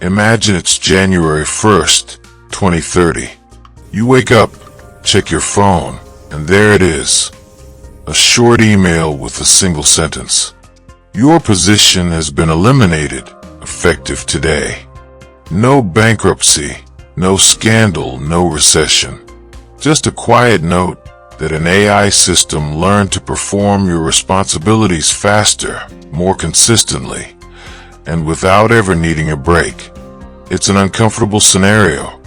Imagine it's January 1st, 2030. You wake up, check your phone, and there it is. A short email with a single sentence. Your position has been eliminated, effective today. No bankruptcy, no scandal, no recession. Just a quiet note that an AI system learned to perform your responsibilities faster, more consistently, and without ever needing a break. It's an uncomfortable scenario,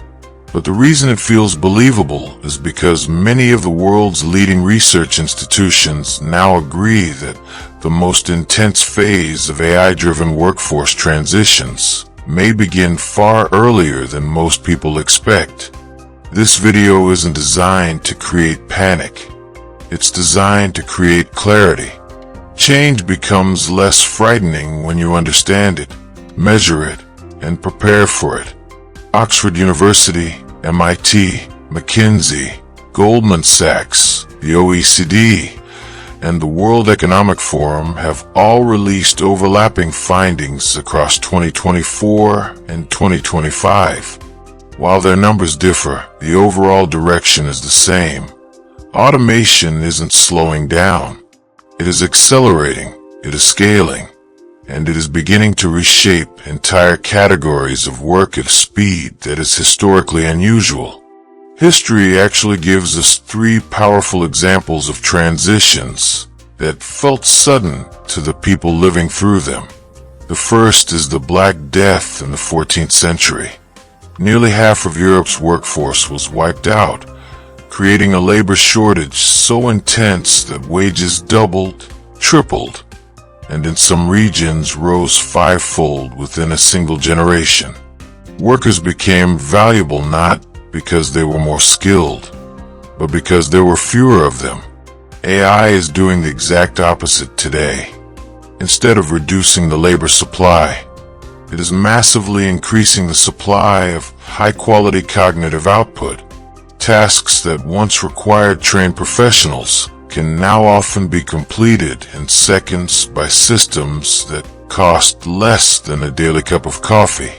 but the reason it feels believable is because many of the world's leading research institutions now agree that the most intense phase of AI-driven workforce transitions may begin far earlier than most people expect. This video isn't designed to create panic. It's designed to create clarity. Change becomes less frightening when you understand it, measure it, and prepare for it. Oxford University, MIT, McKinsey, Goldman Sachs, the OECD, and the World Economic Forum have all released overlapping findings across 2024 and 2025. While their numbers differ, the overall direction is the same. Automation isn't slowing down. It is accelerating, it is scaling, and it is beginning to reshape entire categories of work at a speed that is historically unusual. History actually gives us three powerful examples of transitions that felt sudden to the people living through them. The first is the Black Death in the 14th century. Nearly half of Europe's workforce was wiped out, creating a labor shortage so intense that wages doubled, tripled, and in some regions rose fivefold within a single generation. Workers became valuable not because they were more skilled, but because there were fewer of them. AI is doing the exact opposite today. Instead of reducing the labor supply, it is massively increasing the supply of high-quality cognitive output. Tasks that once required trained professionals can now often be completed in seconds by systems that cost less than a daily cup of coffee.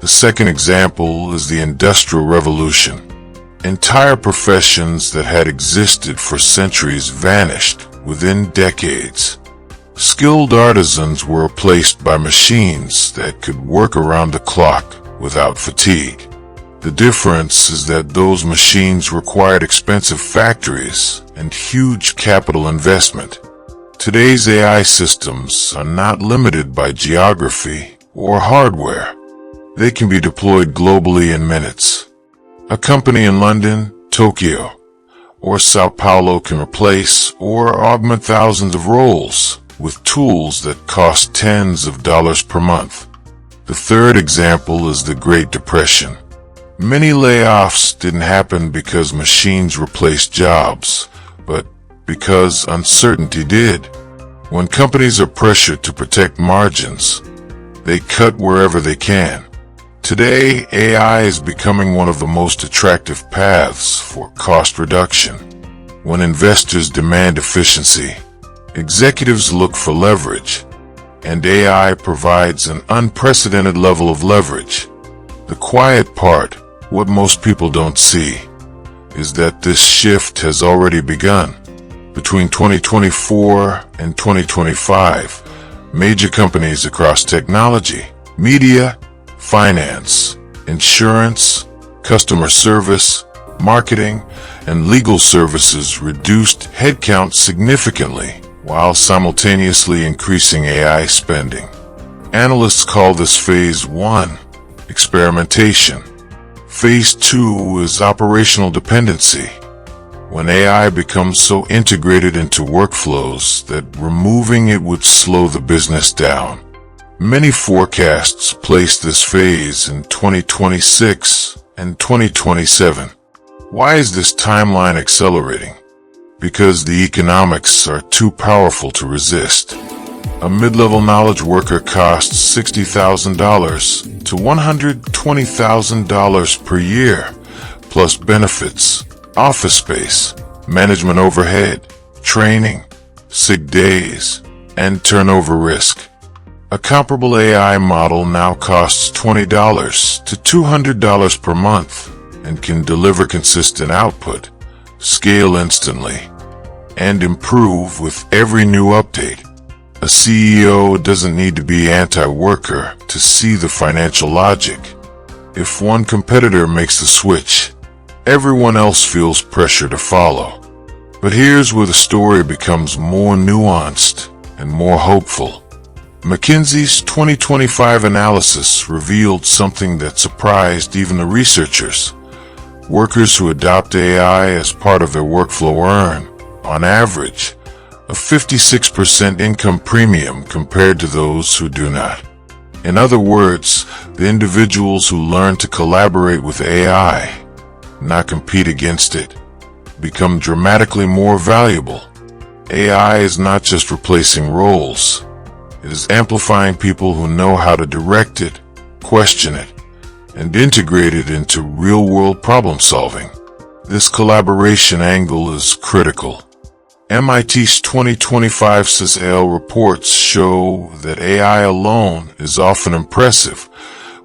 The second example is the Industrial Revolution. Entire professions that had existed for centuries vanished within decades. Skilled artisans were replaced by machines that could work around the clock without fatigue. The difference is that those machines required expensive factories and huge capital investment. Today's AI systems are not limited by geography or hardware. They can be deployed globally in minutes. A company in London, Tokyo, or Sao Paulo can replace or augment thousands of roles with tools that cost tens of dollars per month. The third example is the Great Depression. Many layoffs didn't happen because machines replaced jobs, but because uncertainty did. When companies are pressured to protect margins, they cut wherever they can. Today, AI is becoming one of the most attractive paths for cost reduction. When investors demand efficiency, executives look for leverage, and AI provides an unprecedented level of leverage. The quiet part, what most people don't see, is that this shift has already begun. Between 2024 and 2025, major companies across technology, media, finance, insurance, customer service, marketing, and legal services reduced headcount significantly while simultaneously increasing AI spending. Analysts call this Phase 1, experimentation. Phase 2 is operational dependency, when AI becomes so integrated into workflows that removing it would slow the business down. Many forecasts place this phase in 2026 and 2027. Why is this timeline accelerating? Because the economics are too powerful to resist. A mid-level knowledge worker costs $60,000 to $120,000 per year, plus benefits, office space, management overhead, training, sick days, and turnover risk. A comparable AI model now costs $20 to $200 per month and can deliver consistent output, scale instantly, and improve with every new update. A CEO doesn't need to be anti-worker to see the financial logic. If one competitor makes the switch, everyone else feels pressure to follow. But here's where the story becomes more nuanced and more hopeful. McKinsey's 2025 analysis revealed something that surprised even the researchers. Workers who adopt AI as part of their workflow earn, on average, a 56% income premium compared to those who do not. In other words, the individuals who learn to collaborate with AI, not compete against it, become dramatically more valuable. AI is not just replacing roles. It is amplifying people who know how to direct it, question it, and integrate it into real-world problem-solving. This collaboration angle is critical. MIT's 2025 SysAL reports show that AI alone is often impressive,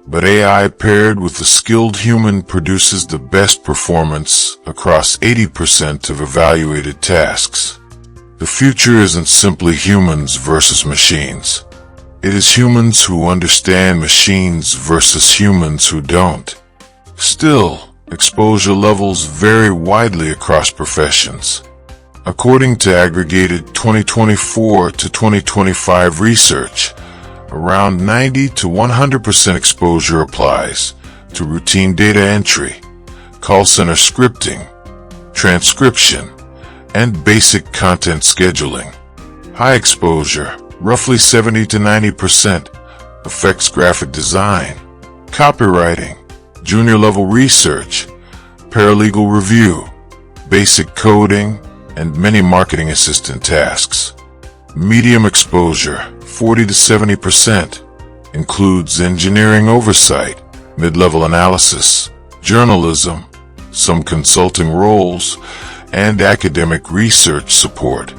but AI paired with a skilled human produces the best performance across 80% of evaluated tasks. The future isn't simply humans versus machines. It is humans who understand machines versus humans who don't. Still, exposure levels vary widely across professions. According to aggregated 2024 to 2025 research, around 90 to 100% exposure applies to routine data entry, call center scripting, transcription, and basic content scheduling. High exposure, roughly 70 to 90%, affects graphic design, copywriting, junior level research, paralegal review, basic coding, and many marketing assistant tasks. Medium exposure, 40 to 70%, includes engineering oversight, mid-level analysis, journalism, some consulting roles, and academic research support.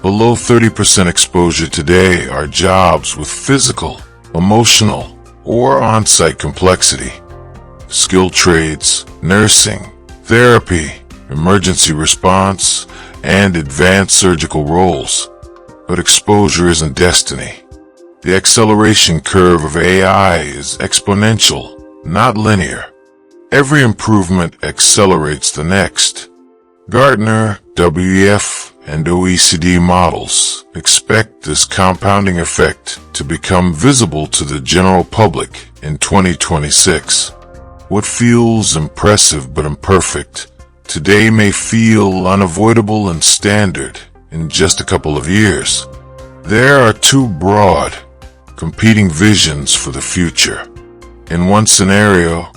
Below 30% exposure today are jobs with physical, emotional, or on-site complexity. Skilled trades, nursing, therapy, emergency response, and advanced surgical roles. But exposure isn't destiny. The acceleration curve of AI is exponential, not linear. Every improvement accelerates the next. Gartner, WEF, and OECD models expect this compounding effect to become visible to the general public in 2026. What feels impressive but imperfect today may feel unavoidable and standard in just a couple of years. There are two broad, competing visions for the future. In one scenario,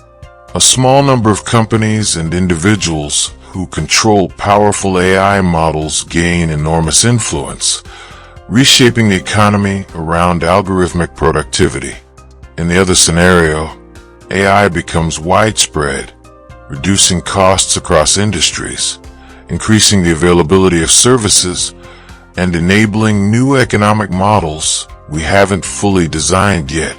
a small number of companies and individuals who control powerful AI models gain enormous influence, reshaping the economy around algorithmic productivity. In the other scenario, AI becomes widespread, reducing costs across industries, increasing the availability of services, and enabling new economic models we haven't fully designed yet.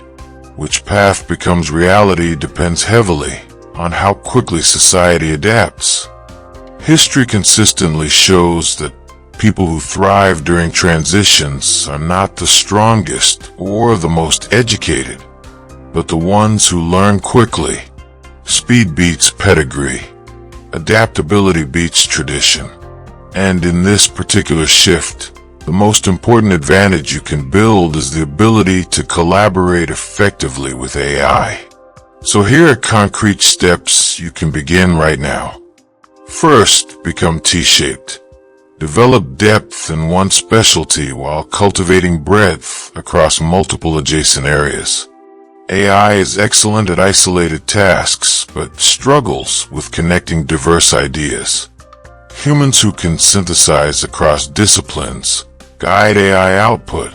Which path becomes reality depends heavily on how quickly society adapts. History consistently shows that people who thrive during transitions are not the strongest or the most educated, but the ones who learn quickly. Speed beats pedigree. Adaptability beats tradition. And in this particular shift, the most important advantage you can build is the ability to collaborate effectively with AI. So here are concrete steps you can begin right now. First, become T-shaped. Develop depth in one specialty while cultivating breadth across multiple adjacent areas. AI is excellent at isolated tasks, but struggles with connecting diverse ideas. Humans who can synthesize across disciplines, guide AI output,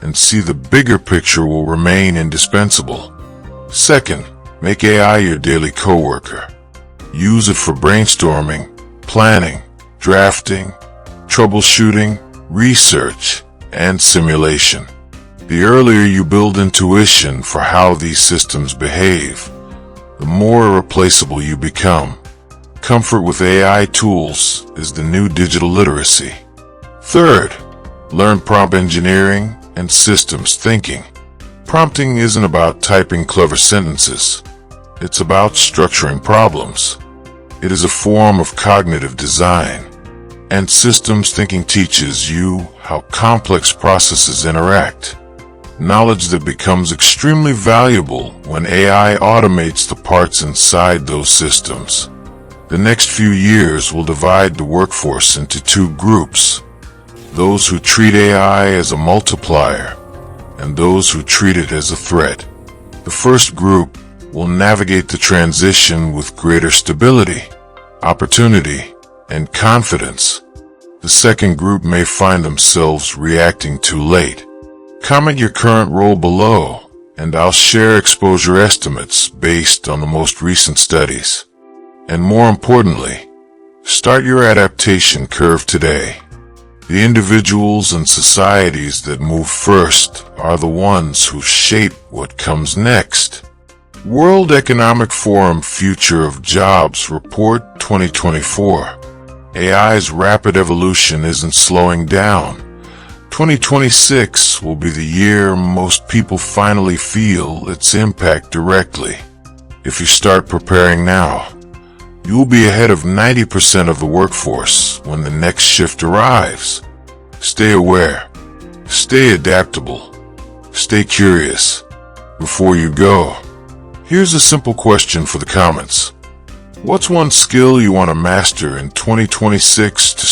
and see the bigger picture will remain indispensable. Second, make AI your daily coworker. Use it for brainstorming, planning, drafting, troubleshooting, research, and simulation. The earlier you build intuition for how these systems behave, the more irreplaceable you become. Comfort with AI tools is the new digital literacy. Third, learn prompt engineering and systems thinking. Prompting isn't about typing clever sentences. It's about structuring problems. It is a form of cognitive design, and systems thinking teaches you how complex processes interact. Knowledge that becomes extremely valuable when AI automates the parts inside those systems. The next few years will divide the workforce into two groups: those who treat AI as a multiplier and those who treat it as a threat. The first group will navigate the transition with greater stability, opportunity, and confidence. The second group may find themselves reacting too late. Comment your current role below, and I'll share exposure estimates based on the most recent studies. And more importantly, start your adaptation curve today. The individuals and societies that move first are the ones who shape what comes next. World Economic Forum Future of Jobs Report 2024. AI's rapid evolution isn't slowing down. 2026 will be the year most people finally feel its impact directly. If you start preparing now, you'll be ahead of 90% of the workforce when the next shift arrives. Stay aware, stay adaptable, stay curious. Before you go, here's a simple question for the comments. What's one skill you want to master in 2026 to